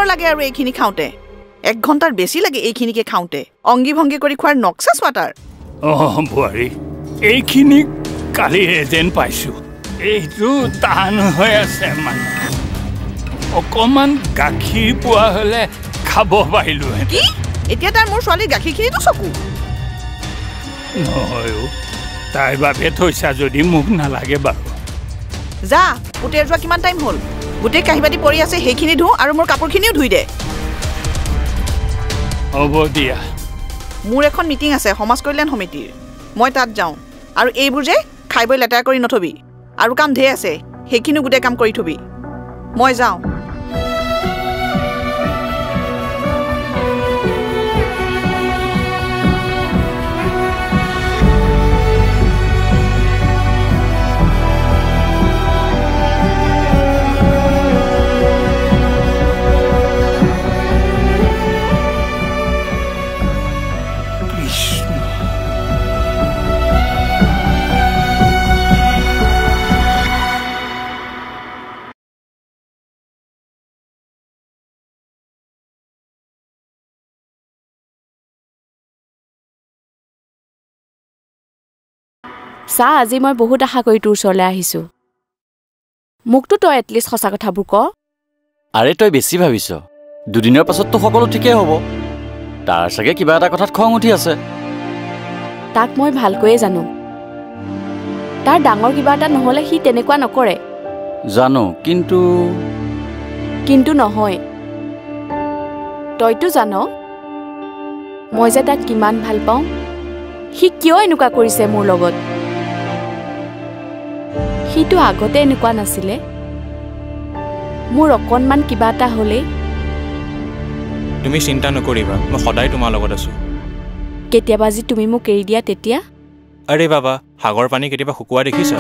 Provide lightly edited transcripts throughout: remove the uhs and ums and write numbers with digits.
ভাগৰ লাগে আৰু এইখিনি খাওঁতে 1 ঘণ্টাৰ বেছি লাগে এইখিনিকে খাওঁতে অংগী ভংগী কৰি খোৱাৰ নক্সা চোৱাটাৰ বুঢ়ী এইখিনি কালি যেন পাইছো এইটো টান হৈ আছে মানে অকমান গাখীৰ পোৱা হলে খাব পাৰিলো কি এতিয়া তাৰ মোৰ ছোৱালীৰ গাখীৰখিনিতো চকু নহয় তাইৰ বাবে থৈছা যদি মোক নালাগে বাৰু যা উঠেৰ যোৱা কিমান টাইম হ'ল গোটেই কাঁহী বাতি পৰি আছে সেইখিনি ধুওঁ আৰু মোৰ কাপোৰখিনিও ধুই দে হ'ব দিয়া মোৰ এখন মিটিং আছে সমাজ কল্যাণ সমিতিৰ মই তাত যাওঁ আৰু এইবোৰ যে খাই বৈ লেতেৰা কৰি নথবি আৰু কাম ঢেৰ আছে সেইখিনিও গোটেই কাম কৰি থবি মই যাওঁ চা আজি মই বহুত আশা কৰি তোৰ ওচৰলৈ আহিছোঁ মোকতো তই এটলিষ্ট সঁচা কথাবোৰ ক আৰে তই বেছি ভাবিছ দুদিনৰ পাছততো সকলো ঠিকেই হ'ব তাৰ চাগে কিবা এটা কথাত খং উঠি আছে তাক মই ভালকৈয়ে জানো তাৰ ডাঙৰ কিবা এটা নহ'লে সি তেনেকুৱা নকৰে জানো কিন্তু নহয় তইতো জান মই যে তাক কিমান ভাল পাওঁ সি কিয় এনেকুৱা কৰিছে মোৰ লগত সিটো আগতে এনেকুৱা নাছিলে মোৰ অকণমান কিবা এটা হ'লেই তুমি চিন্তা নকৰিবা মই সদায় তোমাৰ লগত আছো কেতিয়াবা যি তুমি মোক এৰি দিয়া তেতিয়া আৰে বাবা সাগৰ পানী কেতিয়াবা শুকোৱা দেখিছা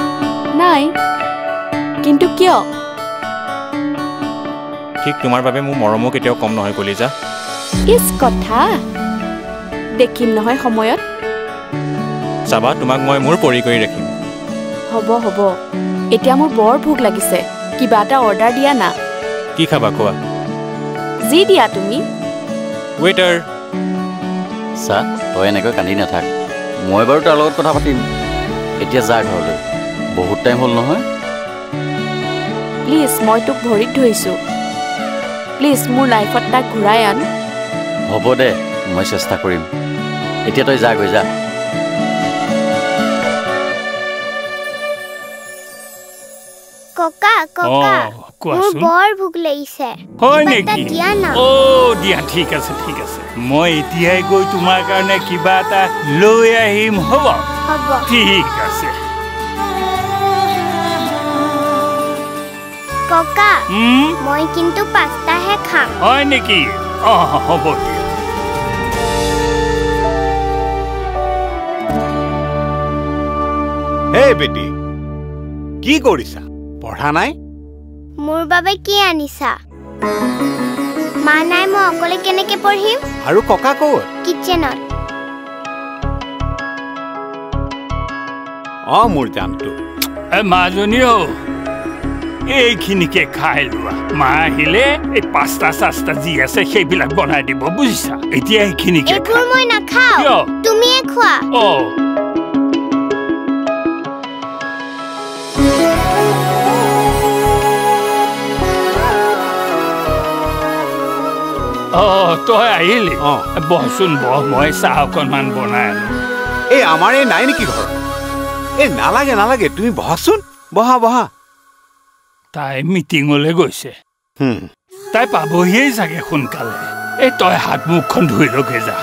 নাই কিন্তু কিয় ঠিক তোমাৰ বাবে মোৰ মৰমো কেতিয়াও কম নহয় কলিজা ইছ কথা দেখিম নহয় সময়ত চাবা তোমাক মই মোৰ পৰি কৰি ৰাখিম হ'ব এতিয়া মোৰ বৰ ভোক লাগিছে কিবা এটা অৰ্ডাৰ দিয়া না কি খাবা কোৱা যি দিয়া তুমি ৱেটাৰ চা তই এনেকৈ কান্দি নাথাক মই বাৰু তাৰ লগত কথা পাতিম এতিয়া যা ঘৰলৈ বহুত টাইম হ'ল নহয় প্লিজ মই তোক ভৰিত ধৰিছোঁ প্লিজ মোৰ লাইফত তাক ঘূৰাই আন হ'ব দে মই চেষ্টা কৰিম এতিয়া তই গৈ যা ককা মোৰ বৰ ভোক লাগিছে হয় নেকি দিয়া ঠিক আছে মই এতিয়াই গৈ তোমাৰ কাৰণে কিবা এটা লৈ আহিম হ'ব ঠিক আছে ককা মই কিন্তু পাস্তাহে খাম হয় নেকি হ'ব দিয়া হে বেটি কি কৰিছা পঢ়া নাই মোৰ বাবে কি আনিছা মা নাই মই অকলে কেনেকে পঢ়িম আৰু ককা ক'ত কিচেনত মোৰ জানটো মাজনীও এইখিনিকে খাই লোৱা মা আহিলে এই পাস্তা চাস্তা যি আছে সেইবিলাক বনাই দিব বুজিছা এতিয়া এইখিনিকে এইবোৰ মই নাখাওঁ তুমিয়ে খোৱা তই আহিলি বহচোন মই চাহ অকণমান বনাই আনো আমাৰ এই নাই নেকি ঘৰত নালাগে তুমি বহাচোন বহা তাই মিটিঙলৈ গৈছে তাই পাবহিয়েই চাগে সোনকালে এই তই হাত মুখখন ধুই লগে যা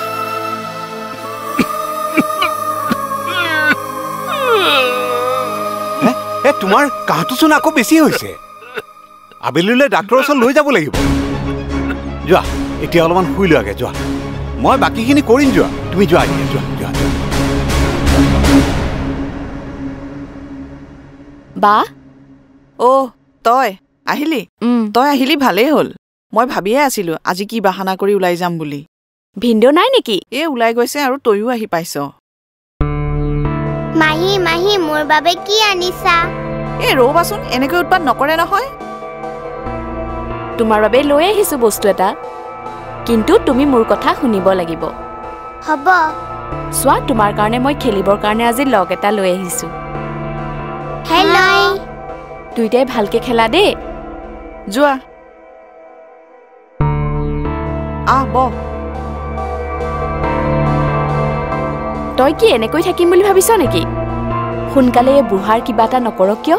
তোমাৰ কাহটোচোন আকৌ বেছি হৈছে আবেলিলৈ ডাক্তৰৰ ওচৰত লৈ যাব লাগিব যোৱা এতিয়া অলপমান শুই লোৱাগে যোৱা মই বাকীখিনি কৰিম যোৱা তুমি যোৱা বা তই আহিলি ভালেই হ'ল মই ভাবিয়ে আছিলো আজি কি বাহানা কৰি ওলাই যাম বুলি ভিন্দো নাই নেকি ওলাই গৈছে আৰু তইও আহি পাইছ মাহী মোৰ বাবে কি আনিছা ৰবাচোন এনেকৈ উৎপাত নকৰে নহয় তোমাৰ বাবে লৈ আহিছোঁ বস্তু এটা, কিন্তু তুমি মোৰ কথা শুনিব লাগিব। হ'ব। চোৱা, তোমাৰ কাৰণে মই খেলিবৰ কাৰণে আজি লগ এটা লৈ আহিছোঁ। হেল্ল'। দুইটাই ভালকে খেলা দেই। যোৱা। বহ। তই কি এনেকৈ থাকিম বুলি ভাবিছ নেকি? সোনকালে এই বুঢ়াৰ কিবা এটা নকৰ কিয়?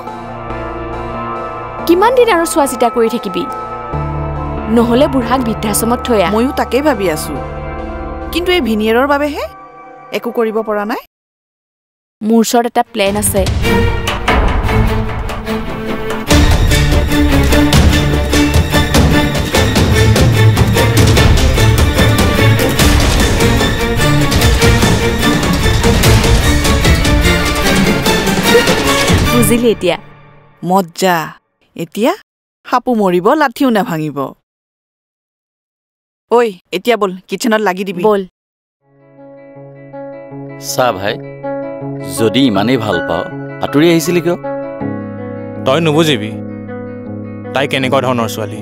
কিমান দিন আৰু চোৱা চিতা কৰি থাকিবি? নহ'লে বুঢ়াক বৃদ্ধাশ্ৰমত থৈ আহ। ময়ো তাকেই ভাবি আছোঁ, কিন্তু এই ভিনিয়েৰৰ বাবেহে একো কৰিব পৰা নাই। মোৰ ওচৰত এটা প্লেন আছে। বুজিলি এতিয়া? মজ্জা। এতিয়া সাপো মৰিব, লাঠিও নাভাঙিব। ঐ, এতিয়া বল কিটচেনত লাগি দিবি। বল। চা ভাই, যদি ইমানেই ভাল পাওঁ আঁতৰি আহিছিলি কিয়? তই নুবুজিবি তাই কেনেকুৱা ধৰণৰ ছোৱালী।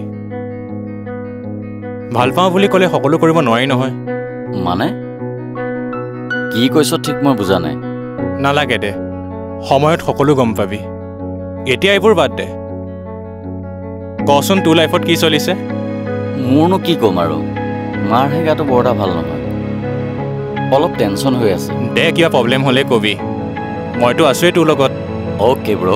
ভাল পাওঁ বুলি ক'লে সকলো কৰিব নোৱাৰি নহয়। মানে কি কৈছ ঠিক মই বুজা নাই। নালাগে দে, সময়ত সকলো গম পাবি। এতিয়া এইবোৰ বাদ দে, কচোন তোৰ লাইফত কি চলিছে? মোৰনো কি ক'ম আৰু, মাৰহে গাটো বৰ এটা ভাল নহয়, অলপ টেনশ্যন হৈ আছে। দে, কিবা প্ৰব্লেম হ'লে কবি, মইতো আছোৱেই তোৰ লগত। অ'কে ব্ৰ।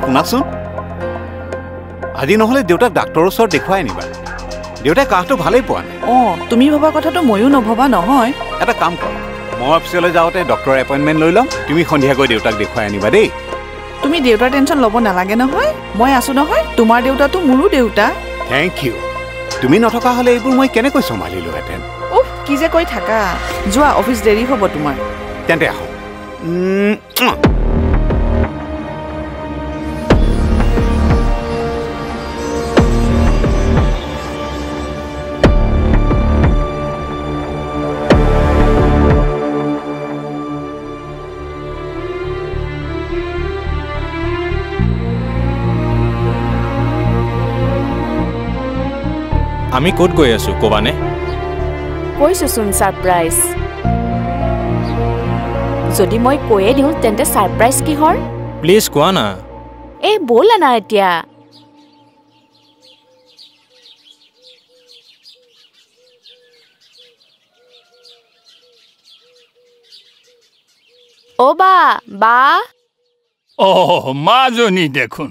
শুনাচোন, আজি নহ'লে দেউতাক ডাক্তৰৰ ওচৰত দেখুৱাই আনিবা। দেউতাই কাহটো ভালেই পোৱা নাই। তুমি ভবা কথাটো ময়ো নভবা নহয়। এটা কাম কৰ, মই অফিচলৈ যাওঁতে ডক্তৰৰ এপইণ্টমেণ্ট লৈ ল'ম, তুমি সন্ধিয়াকৈ দেউতাক দেখুৱাই আনিবা দেই। তুমি দেউতাৰ টেনশ্যন ল'ব নালাগে নহয়, মই আছোঁ নহয়। তোমাৰ দেউতাটো মোৰো দেউতা। Thank you. তুমি নথকা হ'লে এইবোৰ মই কেনেকৈ চম্ভালিলোহেঁতেন। কি যে কৈ থাকা। যোৱা, অফিচ দেৰি হ'ব তোমাৰ। তেন্তে আহোঁ। আমি ক'ত গৈ আছোঁ ক'বানে? কৈছোচোন ছাৰপ্ৰাইজ। যদি মই কৈয়ে দিওঁ তেন্তে ছাৰপ্ৰাইজ কিহৰ? প্লিজ কোৱা না। এই ব'লা না এতিয়া। অ' বা। মাজনী দেখোন।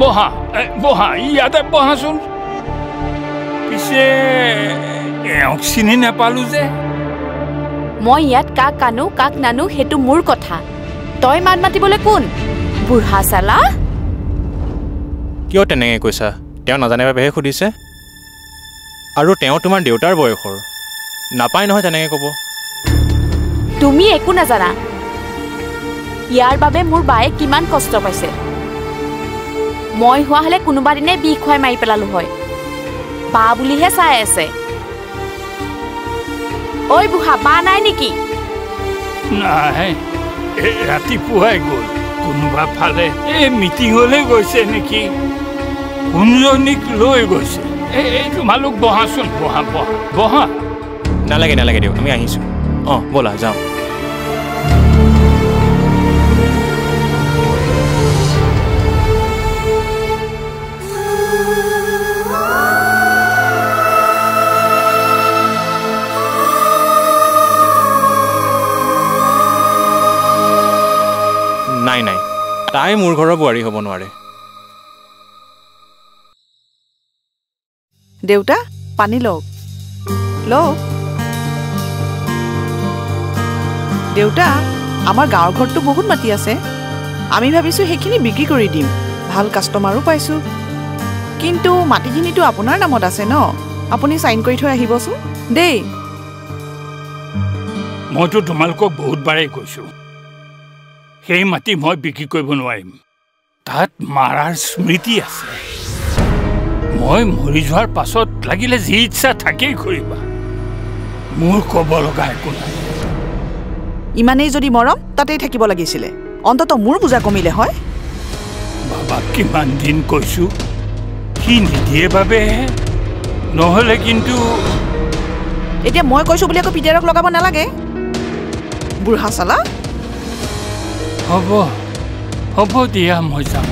বহা বহা, ইয়াতে বহাচোন। পিছে এওঁক চিনি নাপালো যে। মই ইয়াত কাক আনো কাক নানো সেইটো মোৰ কথা। তই মাত মাতিবলৈ কোন? বুঢ়া চালা। কিয় তেনেকৈ কৈছা? তেওঁ নাজানে বাবেহে সুধিছে, আৰু তেওঁ তোমাৰ দেউতাৰ বয়সৰ, নাপায় নহয় তেনেকৈ ক'ব। তুমি একো নাজানা। ইয়াৰ বাবে মোৰ বায়ে কিমান কষ্ট পাইছে। মই হোৱা হ'লে কোনোবা দিনে বিষ খুৱাই মাৰি পেলালো হয়। বা বুলিহে চাই আছে। ঐ বুঢ়া, বা নাই নেকি? নাই, ৰাতিপুৱাই গ'ল। কোনোবা ফালে এই মিটিঙলৈ গৈছে নেকি? কোনজনীক লৈ গৈছে? এই তোমালোক বহাচোন, বহা বহা বহা। নালাগে নালাগে দিয়ক, আমি আহিছোঁ। ব'লা যাওঁ। নাই, তাই মোৰ ঘৰৰ বোৱাৰী হ'ব নোৱাৰে। দেউতা, পানী লওক। দেউতা, আমাৰ গাঁৱৰ ঘৰটো বহুত মাটি আছে। আমি ভাবিছোঁ সেইখিনি বিক্ৰী কৰি দিম, ভাল কাষ্টমাৰো পাইছোঁ। কিন্তু মাটিখিনিতো আপোনাৰ নামত আছে ন? আপুনি চাইন কৰি থৈ আহিবচোন দেই। মইতো তোমালোকক বহুতবাৰেই কৈছোঁ, সেই মাটি মই বিক্ৰী কৰিব নোৱাৰিম। তাত মাৰাৰ স্মৃতি আছে। মই মৰি যোৱাৰ পাছত লাগিলে যি ইচ্ছা থাকেই কৰিবা, মোৰ ক'ব লগা একো নাই। ইমানেই যদি মৰম তাতেই থাকিব লাগিছিলে, অন্তত মোৰ বুজা কমিলে হয়। বাবাক কিমান দিন কৈছো, সি নিদিয়ে বাবেহে, নহ'লে কিন্তু এতিয়া মই কৈছো বুলি আকৌ পিতেৰক লগাব নালাগে। বুঢ়া চালা। হ'ব হ'ব দিয়া, মই যাম।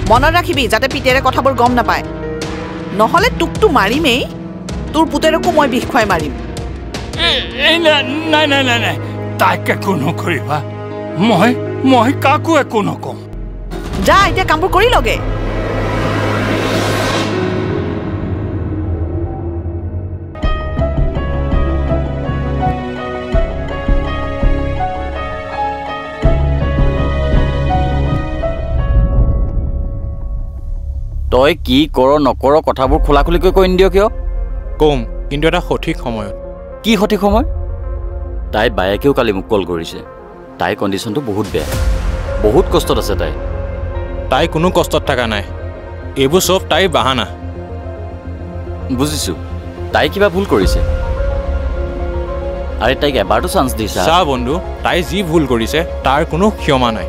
মনত ৰাখিবি যাতে পিতেৰে কথাবোৰ গম নাপায়, নহ'লে তোকতো মাৰিমেই, তোৰ পুতেৰকো মই বিষ খুৱাই মাৰিম। নাই নাই নাই নাই, তাক একো নকৰিবা, মই কাকো একো নকওঁ। যা এতিয়া কামবোৰ কৰি লগে। তই কি কৰ নকৰ কথাবোৰ খোলাখুলিকৈ কৈ নিদিয় কিয়? কম, কিন্তু এটা সঠিক সময়ত। কি সঠিক সময়? তাই বায়েকেও কালি মোক কল কৰিছে। তাইৰ কণ্ডিশ্যনটো বহুত বেয়া, বহুত কষ্টত আছে তাই। তাই কোনো কষ্টত থকা নাই, এইবোৰ চব তাইৰ বাহানা। বুজিছোঁ, তাই কিবা ভুল কৰিছে। আৰে তাইক এবাৰতো চান্স দিছা। চা বন্ধু, তাই যি ভুল কৰিছে তাৰ কোনো ক্ষমা নাই।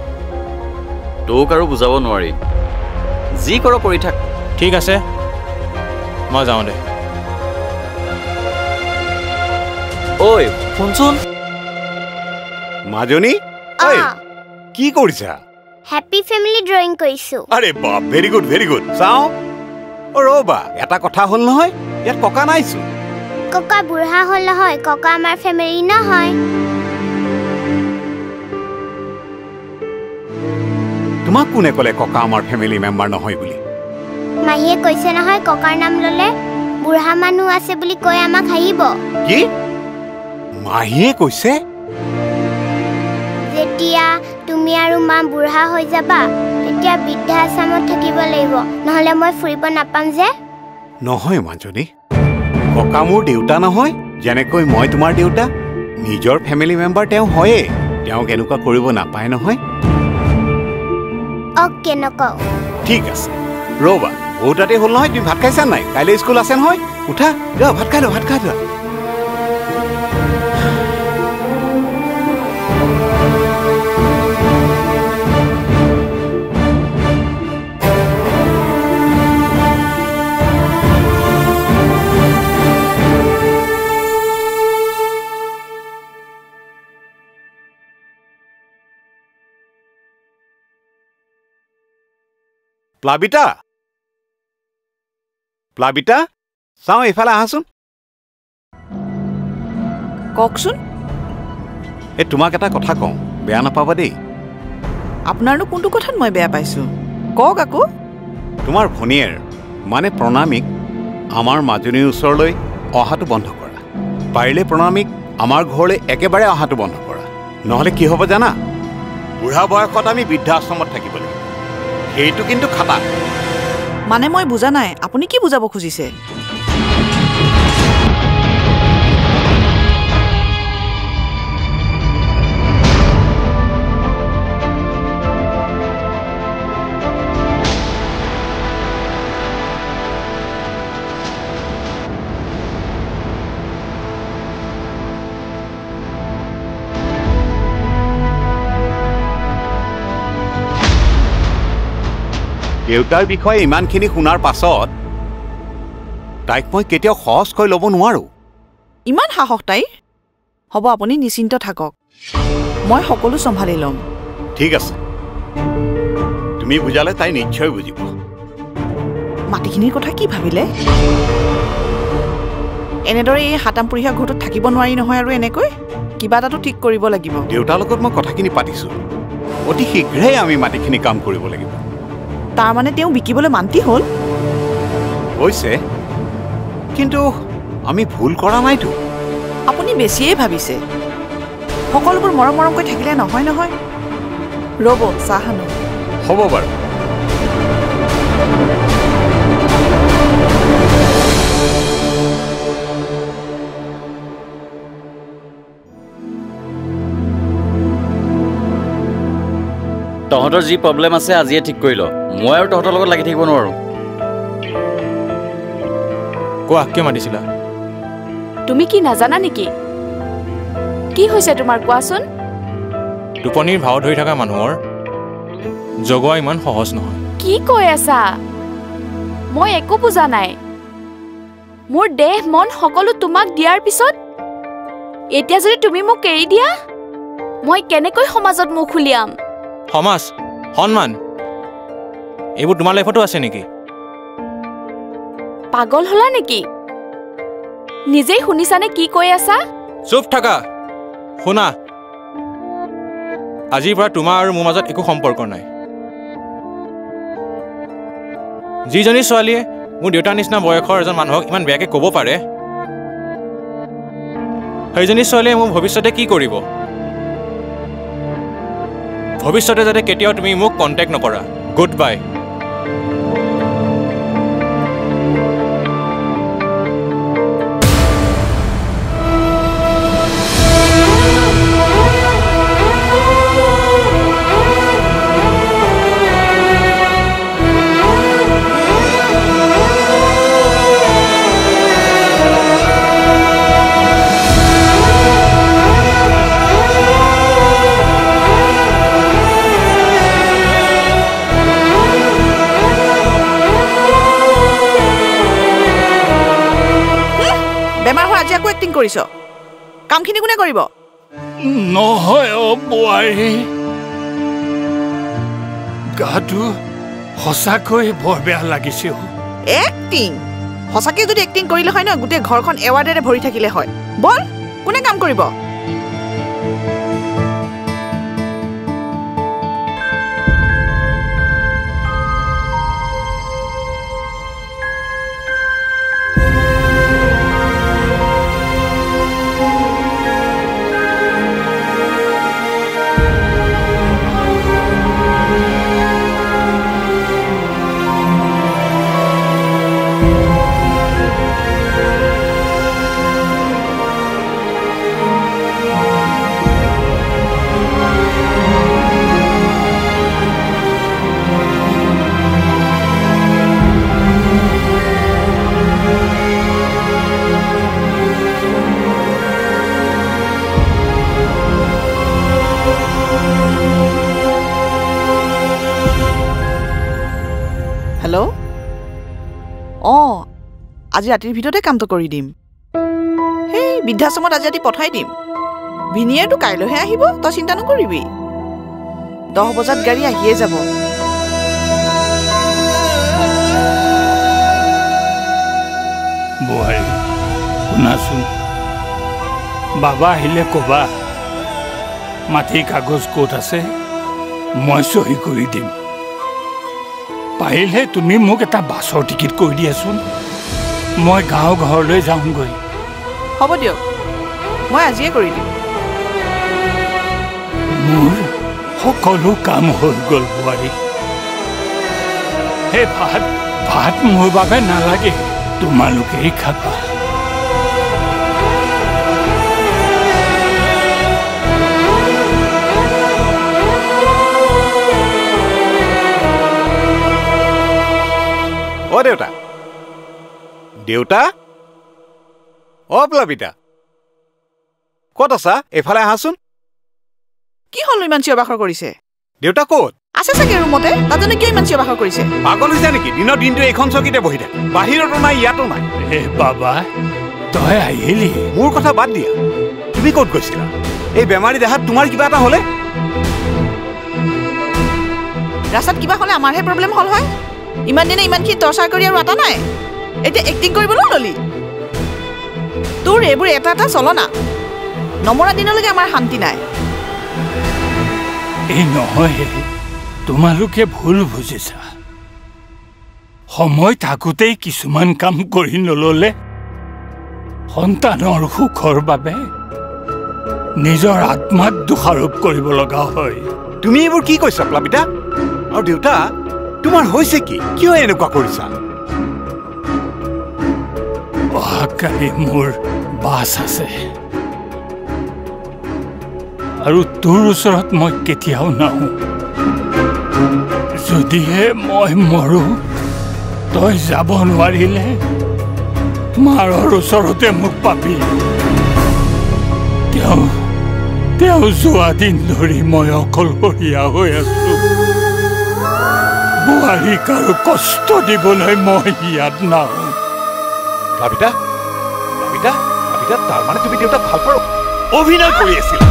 তোক আৰু বুজাব নোৱাৰি, যি কৰ কৰি থাক। ঠিক আছে, মই যাওঁ দে। ঐ শুনচোন, মাজনী কি কৰিছা? হেপী ফেমিলি ড্ৰয়িং কৰিছো। আৰে বাপ, ভেৰি গুড ভেৰি গুড। চাওঁ ৰ'বা, এটা কথা হ'ল নহয়, ইয়াত ককা নাইছো। ককা বুঢ়া হ'ল নহয়, ককা আমাৰ ফেমিলি নহয়। তোমাক কোনে ক'লে ককা আমাৰ ফেমিলি মেম্বাৰ নহয় বুলি? মাহীয়ে কৈছে নহয়, ককাৰ নাম ল'লে বুঢ়া মানুহ আছে বুলি কৈ আমাক হাঁহিব। কি মাহীয়ে কৈছে? যেতিয়া তুমি আৰু মা বুঢ়া হৈ যাবা, তেতিয়া বৃদ্ধাশ্ৰমত থাকিব লাগিব, নহ'লে মই ফুৰিব নাপাম যে। নহয় মাজনী, ককা মোৰ দেউতা নহয়, যেনেকৈ মই তোমাৰ দেউতা। নিজৰ ফেমিলি মেম্বাৰ তেওঁ হয়েই, তেওঁক এনেকুৱা কৰিব নাপায় নহয়। অ'কে, নকওঁ। ঠিক আছে, ৰ'বা, বহুত ৰাতি হ'ল নহয়, তুমি ভাত খাইছা নাই? কাইলৈ স্কুল আছে নহয়, উঠা যোৱা, ভাত খাই লোৱা, ভাত খাই লোৱা। প্লাবিতা, প্লাবিতা, চাওঁ এইফালে আহাচোন। কওকচোন। এই তোমাক এটা কথা কওঁ, বেয়া নাপাবা দেই। আপোনাৰনো কোনটো কথাত মই বেয়া পাইছোঁ? কওক আকৌ। তোমাৰ ভনীয়েৰ মানে প্ৰণামীক আমাৰ মাজনীৰ ওচৰলৈ অহাটো বন্ধ কৰা। পাৰিলে প্ৰণামীক আমাৰ ঘৰলৈ একেবাৰে অহাটো বন্ধ কৰা, নহ'লে কি হ'ব জানা? বুঢ়া বয়সত আমি বৃদ্ধাশ্ৰমত থাকিব লাগিব, সেইটো কিন্তু খাটা। মানে মই বুজা নাই, আপুনি কি বুজাব খুজিছে? দেউতাৰ বিষয়ে ইমানখিনি শুনাৰ পাছত তাইক মই কেতিয়াও সহজকৈ ল'ব নোৱাৰোঁ। ইমান সাহস তাইৰ? হ'ব, আপুনি নিশ্চিন্ত থাকক, মই সকলো চম্ভালি ল'ম। ঠিক আছে, তুমি বুজালে তাই নিশ্চয় বুজিব। মাটিখিনিৰ কথা কি ভাবিলে? এনেদৰে এই হাতামপুৰীয়া ঘৰটোত থাকিব নোৱাৰি নহয়, আৰু এনেকৈ কিবা এটাতো ঠিক কৰিব লাগিব। দেউতাৰ লগত মই কথাখিনি পাতিছোঁ, অতি শীঘ্ৰেই আমি মাটিখিনি কাম কৰিব লাগিব। তাৰমানে তেওঁ বিকিবলৈ মান্তি হ'ল? হৈছে, কিন্তু আমি ভুল কৰা নাইতো। আপুনি বেছিয়ে ভাবিছে। সকলোবোৰ মৰম মৰমকৈ থাকিলে নহয় নহয়। ৰ'ব, চাহ আনো। হ'ব বাৰু। তহঁতৰ যি প্ৰব্লেম আছে আজিয়ে ঠিক কৰি ল, মই আৰু তহঁতৰ লগত লাগি থাকিব নোৱাৰোঁ। কোৱা কিয় মাতিছিলা তুমি কি নাজানা নেকি কি হৈছে তোমাৰ কোৱাচোন টোপনিৰ ভাও ধৰি থকা মানুহৰ জগোৱা ইমান সহজ নহয় কি কৈ আছা মই একো বুজা নাই মোৰ দেহ মন সকলো তোমাক দিয়াৰ পিছত এতিয়া যদি তুমি মোক এৰি দিয়া মই কেনেকৈ সমাজত মুখ খুলিয়াম সমাজ সন্মান এইবোৰ তোমাৰ লাইফতো আছে নেকি পাগল হলা নেকি নিজেই শুনিছানে কি কৈ আছা চুপ থাকা শুনা আজিৰ পৰা তোমাৰ আৰু মোৰ মাজত একো সম্পৰ্ক নাই যিজনী ছোৱালীয়ে মোৰ দেউতাৰ নিচিনা বয়সৰ এজন মানুহক ইমান বেয়াকৈ ক'ব পাৰে সেইজনী ছোৱালীয়ে মোৰ ভৱিষ্যতে কি কৰিব ভৱিষ্যতে যাতে কেতিয়াও তুমি মোক কণ্টেক্ট নকৰা গুড বাই বেমাৰ হোৱা আজি আকৌ এক্টিং কৰিছ কামখিনি কোনে কৰিব নহয় বোৱাৰী গাটো সঁচাকৈ বৰ বেয়া লাগিছে এক্টিং সঁচাকে যদি এক্টিং কৰিলে হয় ন গোটেই ঘৰখন এৱাৰ্ডেৰে ভৰি থাকিলে হয় বল কোনে কাম কৰিব হেল্ল' অঁ আজি ৰাতিৰ ভিতৰতে কামটো কৰি দিম সেই বৃদ্ধাশ্ৰমত আজি ৰাতি পঠাই দিম ভিনিয়েৰটো কাইলৈহে আহিব তই চিন্তা নকৰিবি 10 বজাত গাড়ী আহিয়ে যাব বোৱাৰী শুনাচোন বাবা আহিলে ক'বা মাটিৰ কাগজ ক'ত আছে মই চহী কৰি দিম পাৰিলে তুমি মোক এটা বাছৰ টিকেট কৰি দিয়াচোন মই গাঁও ঘৰলৈ যাওঁগৈ হ'ব দিয়ক মই আজিয়ে কৰি দিম মোৰ সকলো কাম হৈ গ'ল বোৱাৰী সেই ভাত মোৰ বাবে নালাগে তোমালোকেই খাবা অ দেউতা দেউতা অ প্লাবিতা ক'ত আছা এফালে আহাচোন কি হ'ল ইমান চিঞৰ বাখৰ কৰিছে দেউতা ক'ত আছে চাগে ৰুমতে তাজনে কিয় ইমান চিঞৰ বাখৰ কৰিছে পাগল হৈছে নেকি দিনৰ দিনটো এইখন চকীতে বহি থাকে বাহিৰতো নাই ইয়াতো নাই বাবা তই আহিলি মোৰ কথা বাদ দিয়া তুমি ক'ত গৈছিলা এই বেমাৰী দেহাত তোমাৰ কিবা এটা হ'লে ৰাস্তাত কিবা হ'লে আমাৰহে প্ৰব্লেম হ'ল হয় ইমান দিনে ইমানখিনি টৰ্চাৰ কৰি আৰু এটা নাই এতিয়া এক্টিং কৰিবলৈ ল'লি তোৰ এইবোৰ এটা এটা চলনা নমৰা দিনলৈকে আমাৰ শান্তি নাই এই নহয় তোমালোকে ভুল বুজিছা সময় থাকোঁতেই কিছুমান কাম কৰি নল'লে সন্তানৰ সুখৰ বাবে নিজৰ আত্মাত দোষাৰোপ কৰিব লগা হয় তুমি এইবোৰ কি কৈছা প্লাবিতা আৰু দেউতা তোমাৰ হৈছে কি কিয় এনেকুৱা কৰিছা অহাকালি মোৰ বাছ আছে আৰু তোৰ ওচৰত মই কেতিয়াও নাহোঁ যদিহে মই মৰো তই যাব নোৱাৰিলে মাৰৰ ওচৰতে মোক পাবি। তেওঁ যোৱা দিন ধৰি মই অকলশৰীয়া হৈ আছো। বোৱাৰীক আৰু কষ্ট দিবলৈ মই ইয়াত নাহোঁ। বাবিতা বাবিতা বাবিতা তাৰ মানে তুমি দেউতাক ভাল পাৰ অভিনয় কৰি আছিলা।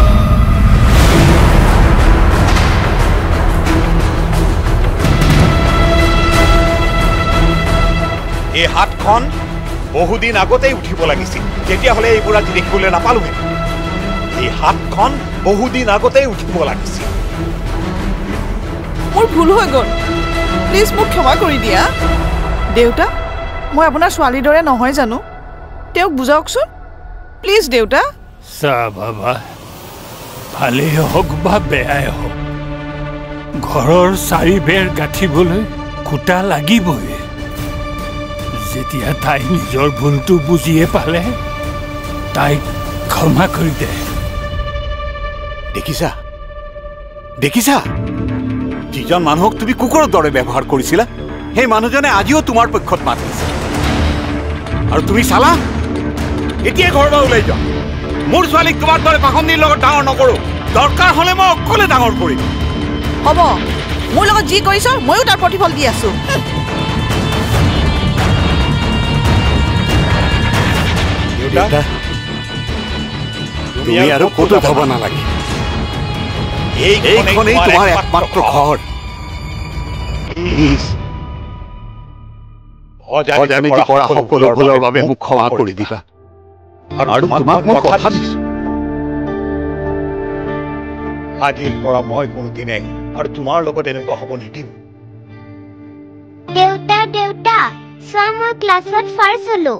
এই হাতখন বহুদিন আগতেই উঠিব লাগিছিল, তেতিয়াহ'লে এইবোৰ আজি দেখিবলৈ নাপালোহে। এই হাতখন বহুদিন আগতেই উঠিব লাগিছিল। মোৰ ভুল হৈ গ'ল, প্লিজ মোক ক্ষমা কৰি দিয়া। দেউতা, মই আপোনাৰ ছোৱালীৰ দৰে নহয় জানো? তেওঁক বুজাওকচোন প্লিজ। দেউতা চা বাবা, ভালেই হওক বা বেয়াই হওক, ঘৰৰ চাৰিবেৰ গাঁঠিবলৈ খুটা লাগিবই। যেতিয়া তাই নিজৰ ভুলটো বুজিয়ে পালে, তাইক ক্ষমা কৰি দে। দেখিছা দেখিছা, যিজন মানুহক তুমি কুকুৰৰ দৰে ব্যৱহাৰ কৰিছিলা, সেই মানুহজনে আজিও তোমাৰ পক্ষত মাত দিছে। আৰু তুমি চালা, এতিয়াই ঘৰৰ পৰা ওলাই যোৱা। মোৰ ছোৱালীক তোমাৰ দৰে পাখণ্ডিৰ লগত ডাঙৰ নকৰোঁ। দৰকাৰ হ'লে মই অকলে ডাঙৰ কৰিম। হ'ব, মোৰ লগত যি কৰিছ ময়ো তাৰ প্ৰতিফল দি আছো। দেউতা, তুমি আৰু ক'তো যাব নালাগে। এইখনেই তোমাৰ একমাত্ৰ ঘৰ। অজানিতে কৰা সকলো ভুলৰ বাবে মোক ক্ষমা কৰি দিবা। আৰু তোমাক মই কথা দিছো, আজিৰ পৰা মই কোনোদিনে আৰু তোমাৰ লগত এনেকুৱা হ'ব নিদিম। দেউতা দেউতা, চোৱা মই ক্লাছত ফাৰ্ষ্ট হলো।